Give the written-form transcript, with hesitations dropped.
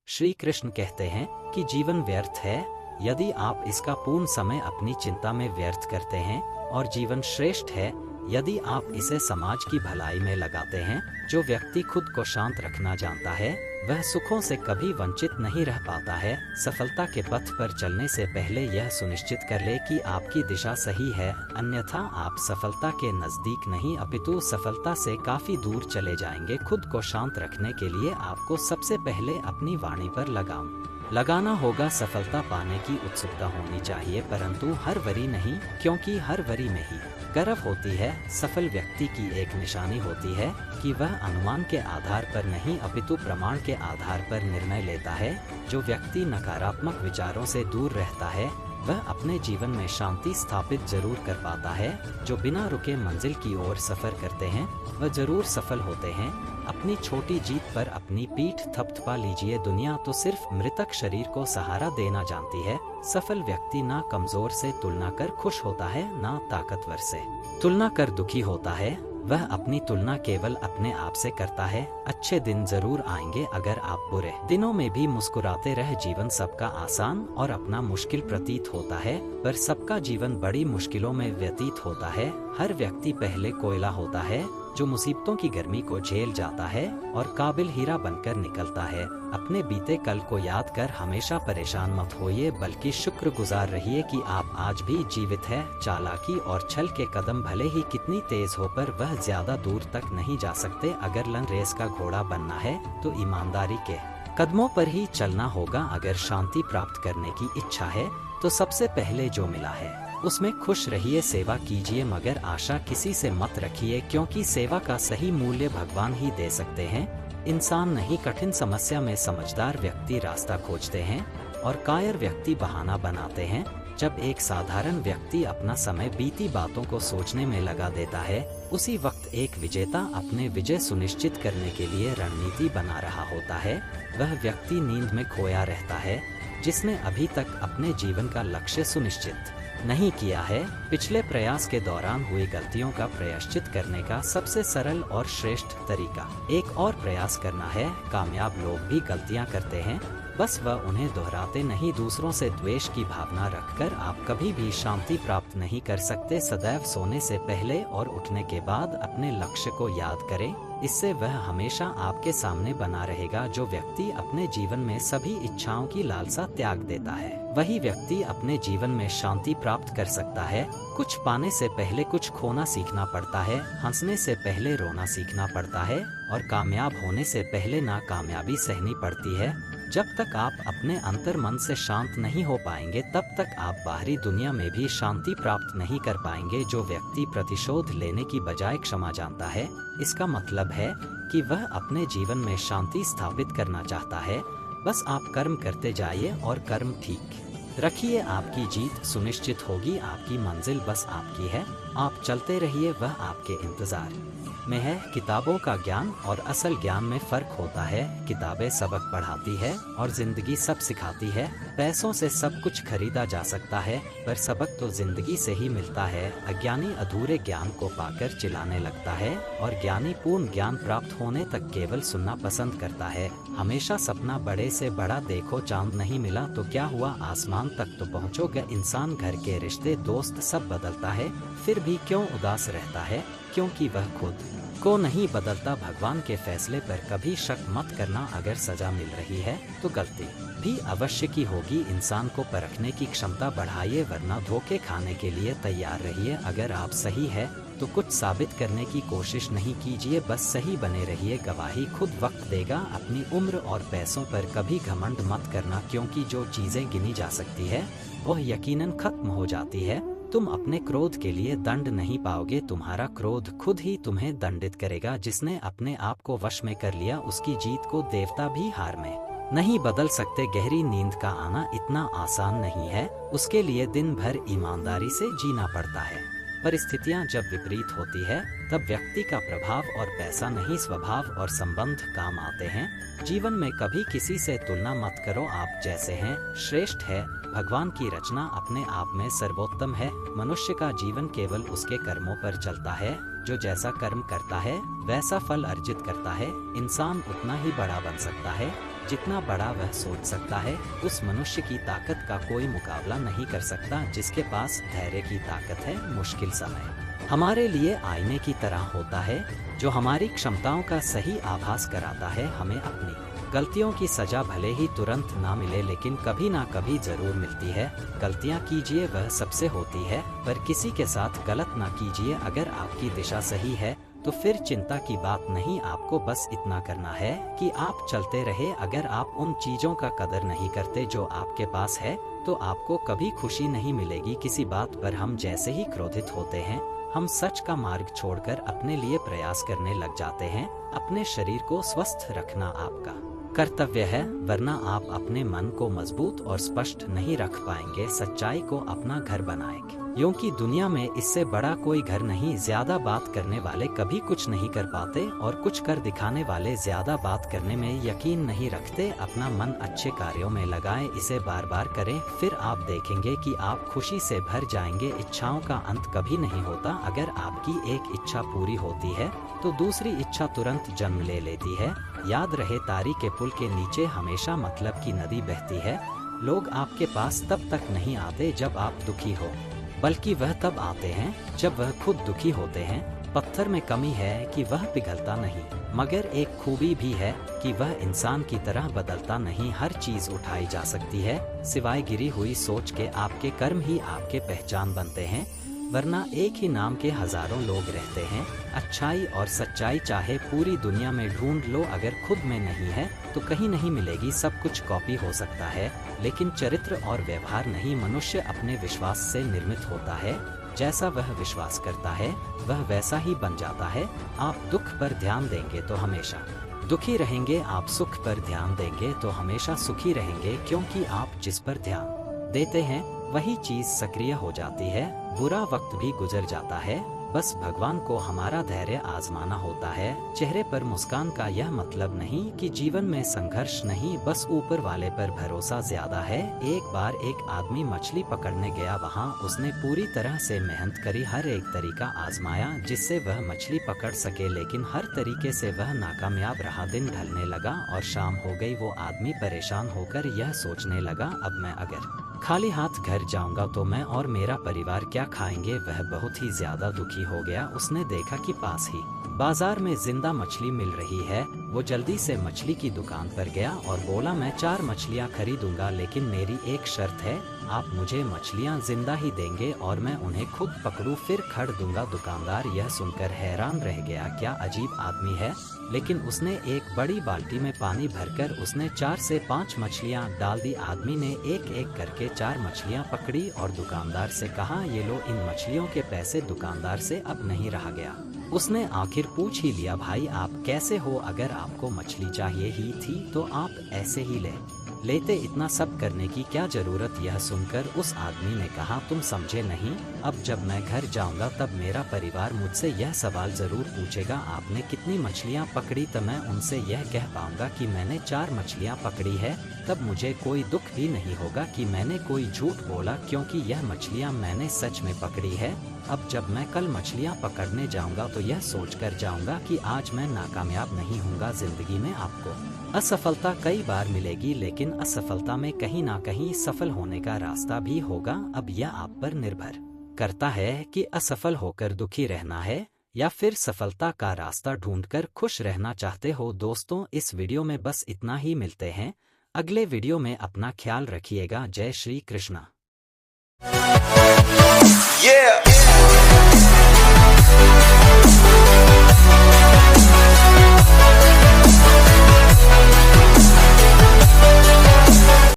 श्री कृष्ण कहते हैं कि जीवन व्यर्थ है यदि आप इसका पूर्ण समय अपनी चिंता में व्यर्थ करते हैं, और जीवन श्रेष्ठ है यदि आप इसे समाज की भलाई में लगाते हैं। जो व्यक्ति खुद को शांत रखना जानता है वह सुखों से कभी वंचित नहीं रह पाता है। सफलता के पथ पर चलने से पहले यह सुनिश्चित कर ले कि आपकी दिशा सही है, अन्यथा आप सफलता के नजदीक नहीं अपितु सफलता से काफी दूर चले जाएंगे। खुद को शांत रखने के लिए आपको सबसे पहले अपनी वाणी पर लगाना होगा। सफलता पाने की उत्सुकता होनी चाहिए, परंतु हर वरी नहीं, क्योंकि हर वरी में ही गर्व होती है। सफल व्यक्ति की एक निशानी होती है कि वह अनुमान के आधार पर नहीं अपितु प्रमाण के आधार पर निर्णय लेता है। जो व्यक्ति नकारात्मक विचारों से दूर रहता है वह अपने जीवन में शांति स्थापित जरूर कर पाता है। जो बिना रुके मंजिल की ओर सफर करते हैं वह जरूर सफल होते हैं। अपनी छोटी जीत पर अपनी पीठ थपथपा लीजिए। दुनिया तो सिर्फ मृतक शरीर को सहारा देना जानती है। सफल व्यक्ति ना कमजोर से तुलना कर खुश होता है, ना ताकतवर से तुलना कर दुखी होता है। वह अपनी तुलना केवल अपने आप से करता है। अच्छे दिन जरूर आएंगे अगर आप बुरे दिनों में भी मुस्कुराते रहे। जीवन सबका आसान और अपना मुश्किल प्रतीत होता है, पर सबका जीवन बड़ी मुश्किलों में व्यतीत होता है। हर व्यक्ति पहले कोयला होता है जो मुसीबतों की गर्मी को झेल जाता है और काबिल हीरा बनकर निकलता है। अपने बीते कल को याद कर हमेशा परेशान मत होइए, बल्कि शुक्रगुजार रहिए कि आप आज भी जीवित है। चालाकी और छल के कदम भले ही कितनी तेज हो पर वह ज्यादा दूर तक नहीं जा सकते। अगर लन रेस का घोड़ा बनना है तो ईमानदारी के कदमों पर ही चलना होगा। अगर शांति प्राप्त करने की इच्छा है तो सबसे पहले जो मिला है उसमें खुश रहिए। सेवा कीजिए मगर आशा किसी से मत रखिए, क्योंकि सेवा का सही मूल्य भगवान ही दे सकते हैं। इंसान नहीं, कठिन समस्या में समझदार व्यक्ति रास्ता खोजते हैं और कायर व्यक्ति बहाना बनाते हैं। जब एक साधारण व्यक्ति अपना समय बीती बातों को सोचने में लगा देता है, उसी वक्त एक विजेता अपने विजय सुनिश्चित करने के लिए रणनीति बना रहा होता है। वह व्यक्ति नींद में खोया रहता है जिसने अभी तक अपने जीवन का लक्ष्य सुनिश्चित नहीं किया है। पिछले प्रयास के दौरान हुई गलतियों का प्रायश्चित करने का सबसे सरल और श्रेष्ठ तरीका एक और प्रयास करना है। कामयाब लोग भी गलतियां करते हैं, बस वह उन्हें दोहराते नहीं। दूसरों से द्वेष की भावना रखकर आप कभी भी शांति प्राप्त नहीं कर सकते। सदैव सोने से पहले और उठने के बाद अपने लक्ष्य को याद करें, इससे वह हमेशा आपके सामने बना रहेगा। जो व्यक्ति अपने जीवन में सभी इच्छाओं की लालसा त्याग देता है वही व्यक्ति अपने जीवन में शांति प्राप्त कर सकता है। कुछ पाने से पहले कुछ खोना सीखना पड़ता है, हंसने से पहले रोना सीखना पड़ता है और कामयाब होने से पहले नाकामयाबी सहनी पड़ती है। जब तक आप अपने अंतर मन से शांत नहीं हो पाएंगे तब तक आप बाहरी दुनिया में भी शांति प्राप्त नहीं कर पाएंगे। जो व्यक्ति प्रतिशोध लेने की बजाय क्षमा जानता है, इसका मतलब है कि वह अपने जीवन में शांति स्थापित करना चाहता है। बस आप कर्म करते जाइए और कर्म ठीक रखिए, आपकी जीत सुनिश्चित होगी। आपकी मंजिल बस आपकी है, आप चलते रहिए, वह आपके इंतजार में है। किताबों का ज्ञान और असल ज्ञान में फर्क होता है। किताबें सबक पढ़ाती है और जिंदगी सब सिखाती है। पैसों से सब कुछ खरीदा जा सकता है, पर सबक तो जिंदगी से ही मिलता है। अज्ञानी अधूरे ज्ञान को पाकर चिल्लाने लगता है और ज्ञानी पूर्ण ज्ञान प्राप्त होने तक केवल सुनना पसंद करता है। हमेशा सपना बड़े से बड़ा देखो। चांद नहीं मिला तो क्या हुआ, आसमान तक तो पहुँचोगे। इंसान घर के रिश्ते दोस्त सब बदलता है, फिर भी क्यों उदास रहता है, क्योंकि वह खुद को नहीं बदलता। भगवान के फैसले पर कभी शक मत करना। अगर सजा मिल रही है तो गलती भी अवश्य की होगी। इंसान को परखने की क्षमता बढ़ाइए, वरना धोखे खाने के लिए तैयार रहिए। अगर आप सही है तो कुछ साबित करने की कोशिश नहीं कीजिए, बस सही बने रहिए। गवाही खुद वक्त देगा। अपनी उम्र और पैसों पर कभी घमंड मत करना, क्योंकि जो चीजें गिनी जा सकती है वह यकीनन खत्म हो जाती है। तुम अपने क्रोध के लिए दंड नहीं पाओगे, तुम्हारा क्रोध खुद ही तुम्हें दंडित करेगा। जिसने अपने आप को वश में कर लिया उसकी जीत को देवता भी हार में नहीं बदल सकते। गहरी नींद का आना इतना आसान नहीं है, उसके लिए दिन भर ईमानदारी से जीना पड़ता है। परिस्थितियां जब विपरीत होती है तब व्यक्ति का प्रभाव और पैसा नहीं, स्वभाव और संबंध काम आते हैं। जीवन में कभी किसी से तुलना मत करो, आप जैसे हैं श्रेष्ठ है। भगवान की रचना अपने आप में सर्वोत्तम है। मनुष्य का जीवन केवल उसके कर्मों पर चलता है। जो जैसा कर्म करता है वैसा फल अर्जित करता है। इंसान उतना ही बड़ा बन सकता है जितना बड़ा वह सोच सकता है, उस मनुष्य की ताकत का कोई मुकाबला नहीं कर सकता जिसके पास धैर्य की ताकत है। मुश्किल समय हमारे लिए आईने की तरह होता है, जो हमारी क्षमताओं का सही आभास कराता है। हमें अपनी गलतियों की सजा भले ही तुरंत ना मिले, लेकिन कभी ना कभी जरूर मिलती है। गलतियां कीजिए, वह सबसे होती है, पर किसी के साथ गलत ना कीजिए। अगर आपकी दिशा सही है तो फिर चिंता की बात नहीं। आपको बस इतना करना है कि आप चलते रहे। अगर आप उन चीजों का कदर नहीं करते जो आपके पास है, तो आपको कभी खुशी नहीं मिलेगी। किसी बात पर हम जैसे ही क्रोधित होते हैं, हम सच का मार्ग छोड़कर अपने लिए प्रयास करने लग जाते हैं। अपने शरीर को स्वस्थ रखना आपका कर्तव्य है, वरना आप अपने मन को मजबूत और स्पष्ट नहीं रख पाएंगे। सच्चाई को अपना घर बनाएं, क्योंकि दुनिया में इससे बड़ा कोई घर नहीं। ज्यादा बात करने वाले कभी कुछ नहीं कर पाते, और कुछ कर दिखाने वाले ज्यादा बात करने में यकीन नहीं रखते। अपना मन अच्छे कार्यों में लगाएं, इसे बार बार करें, फिर आप देखेंगे कि आप खुशी से भर जाएंगे। इच्छाओं का अंत कभी नहीं होता। अगर आपकी एक इच्छा पूरी होती है तो दूसरी इच्छा तुरंत जन्म ले लेती है। याद रहे, तारी के पुल के नीचे हमेशा मतलब की नदी बहती है। लोग आपके पास तब तक नहीं आते जब आप दुखी हो, बल्कि वह तब आते हैं जब वह खुद दुखी होते हैं। पत्थर में कमी है कि वह पिघलता नहीं, मगर एक खूबी भी है कि वह इंसान की तरह बदलता नहीं। हर चीज उठाई जा सकती है, सिवाय गिरी हुई सोच के। आपके कर्म ही आपके पहचान बनते हैं, वरना एक ही नाम के हजारों लोग रहते हैं। अच्छाई और सच्चाई चाहे पूरी दुनिया में ढूंढ लो, अगर खुद में नहीं है तो कहीं नहीं मिलेगी। सब कुछ कॉपी हो सकता है, लेकिन चरित्र और व्यवहार नहीं। मनुष्य अपने विश्वास से निर्मित होता है। जैसा वह विश्वास करता है, वह वैसा ही बन जाता है। आप दुख पर ध्यान देंगे तो हमेशा दुखी रहेंगे, आप सुख पर ध्यान देंगे तो हमेशा सुखी रहेंगे। क्योंकि आप जिस पर ध्यान देते हैं वही चीज सक्रिय हो जाती है। बुरा वक्त भी गुजर जाता है, बस भगवान को हमारा धैर्य आजमाना होता है। चेहरे पर मुस्कान का यह मतलब नहीं कि जीवन में संघर्ष नहीं, बस ऊपर वाले पर भरोसा ज्यादा है। एक बार एक आदमी मछली पकड़ने गया, वहाँ उसने पूरी तरह से मेहनत करी, हर एक तरीका आजमाया जिससे वह मछली पकड़ सके, लेकिन हर तरीके से वह नाकामयाब रहा। दिन ढलने लगा और शाम हो गई। वो आदमी परेशान होकर यह सोचने लगा, अब मैं अगर खाली हाथ घर जाऊंगा तो मैं और मेरा परिवार क्या खाएंगे। वह बहुत ही ज्यादा दुखी हो गया। उसने देखा कि पास ही बाजार में जिंदा मछली मिल रही है। वो जल्दी से मछली की दुकान पर गया और बोला, मैं 4 मछलियाँ खरीदूंगा, लेकिन मेरी एक शर्त है, आप मुझे मछलियाँ जिंदा ही देंगे और मैं उन्हें खुद पकड़ूं फिर खड़ दूंगा। दुकानदार यह सुनकर हैरान रह गया, क्या अजीब आदमी है। लेकिन उसने एक बड़ी बाल्टी में पानी भरकर उसने 4 से 5 मछलियाँ डाल दी। आदमी ने एक एक करके 4 मछलियाँ पकड़ी और दुकानदार से कहा, ये लो इन मछलियों के पैसे। दुकानदार से अब नहीं रहा गया, उसने आखिर पूछ ही लिया, भाई आप कैसे हो? अगर आपको मछली चाहिए ही थी तो आप ऐसे ही लेते, इतना सब करने की क्या जरूरत। यह सुनकर उस आदमी ने कहा, तुम समझे नहीं, अब जब मैं घर जाऊंगा तब मेरा परिवार मुझसे यह सवाल जरूर पूछेगा, आपने कितनी मछलियां पकड़ी। तब मैं उनसे यह कह पाऊंगा कि मैंने 4 मछलियां पकड़ी है। तब मुझे कोई दुख भी नहीं होगा कि मैंने कोई झूठ बोला, क्योंकि यह मछलियां मैंने सच में पकड़ी है। अब जब मैं कल मछलियां पकड़ने जाऊंगा तो यह सोचकर जाऊंगा कि आज मैं नाकामयाब नहीं हूँगा। जिंदगी में आपको असफलता कई बार मिलेगी, लेकिन असफलता में कहीं ना कहीं सफल होने का रास्ता भी होगा। अब यह आप पर निर्भर करता है कि असफल होकर दुखी रहना है या फिर सफलता का रास्ता ढूंढकर खुश रहना चाहते हो। दोस्तों, इस वीडियो में बस इतना ही। मिलते हैं अगले वीडियो में। अपना ख्याल रखिएगा। जय श्री कृष्णा।